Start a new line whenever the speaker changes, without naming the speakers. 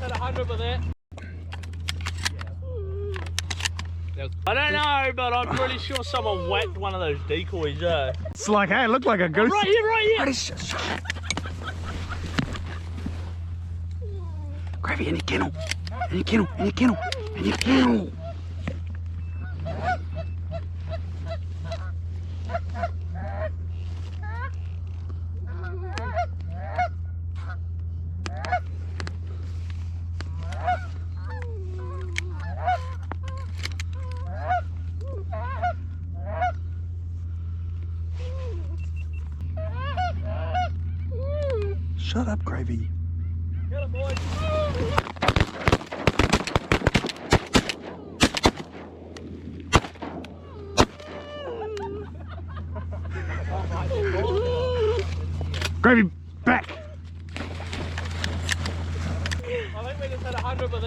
hit 100 with that. I don't know, but I'm pretty sure someone whacked one of those decoys,
It's like, hey, it looked like a goose.
Right here, right here.
Gravy, in your kennel. In your kennel, in your kennel, in your kennel. Shut up, Gravy.
Get it, boys.
Gravy, back.
I think we just hit 100 with that.